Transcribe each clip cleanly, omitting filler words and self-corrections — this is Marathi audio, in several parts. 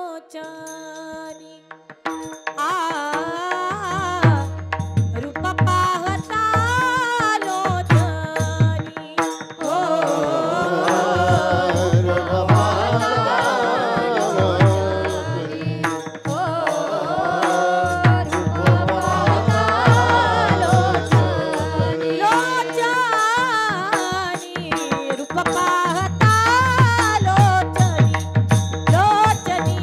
लोचनी रूप पाहता लोचनी हो रूप पाहता लोचनी हो रूप पाहता लोचनी लोचनी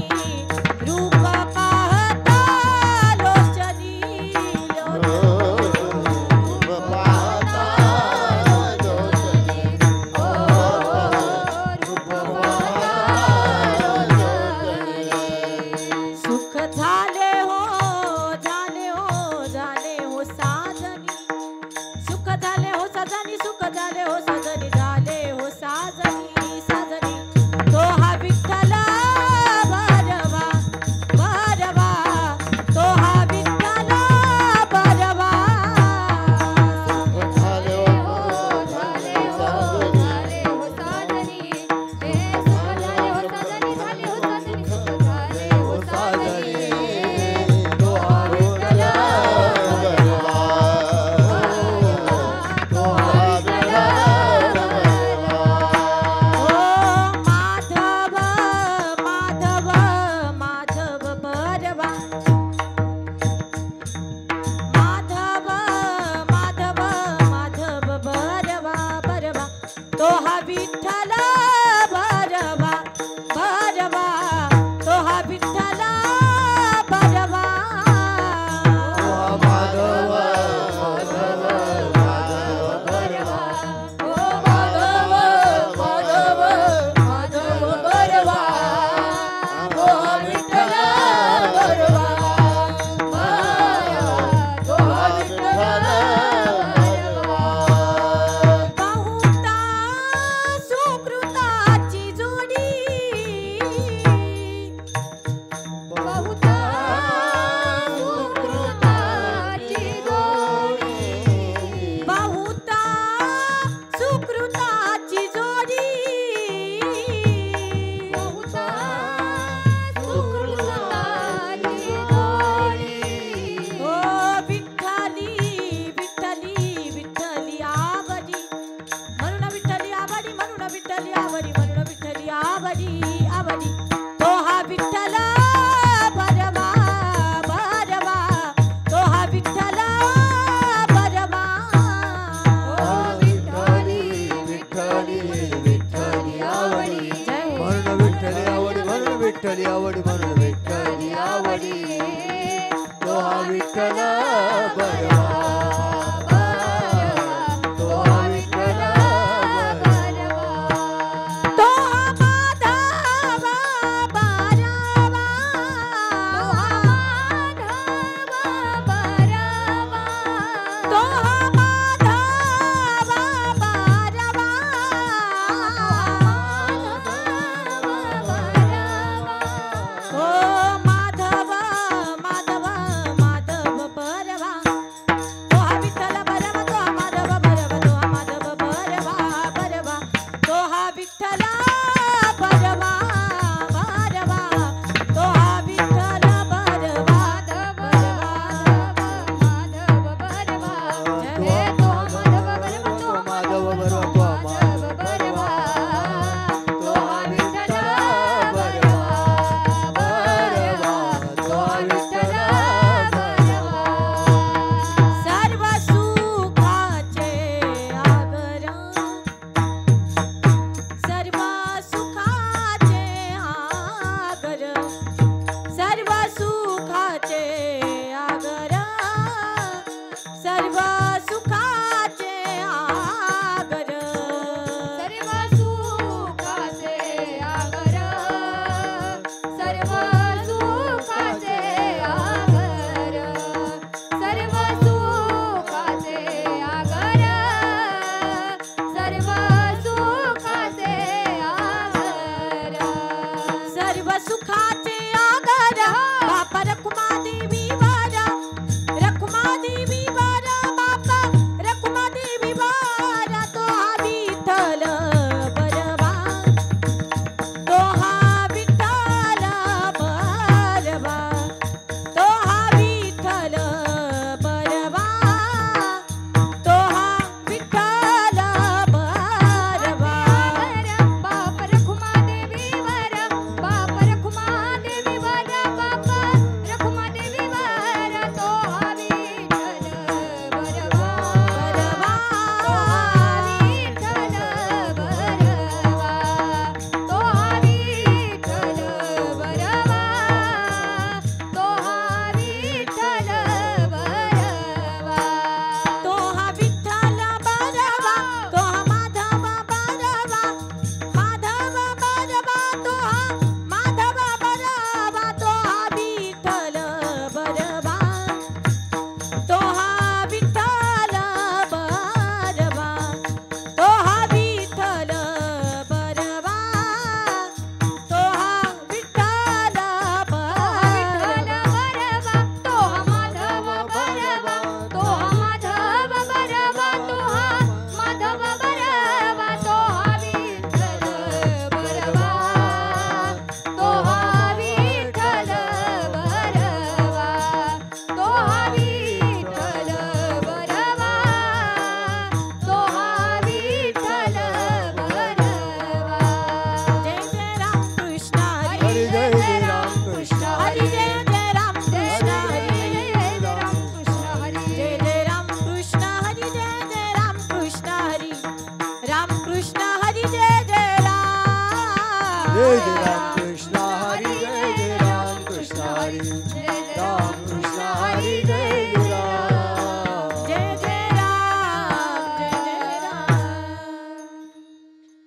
रूप पाहता सुख झाले हो सजनी झाले हो साजनी साजनी तो हा विठ्ठल भरवा भरवा तो हा विठ्ठल भरवा सुख झाले हो झाले हो झाले हो साजनी हे सुख झाले हो सजनी झाले हो साजनी सुख झाले हो साजनी तो हा विठ्ठल तो हा विठ्ठल भरवा भरवा तो हा विठ्ठल भरवा माधव माधव माधव भरवा ओ माधव माधव माधव भरवा तो हा विठ्ठल भरवा तो हा विठ्ठल तो हा विठ्ठल भरवा भरवा तो हा विठ्ठल भरवा विठ्ठली विठ्ठली विठ्ठली आवडी म्हणून विठ्ठली आवडी म्हणून विठ्ठली आवडी म्हणून विठ्ठली आवडी तो हा विठ्ठल भरवा जय जय राम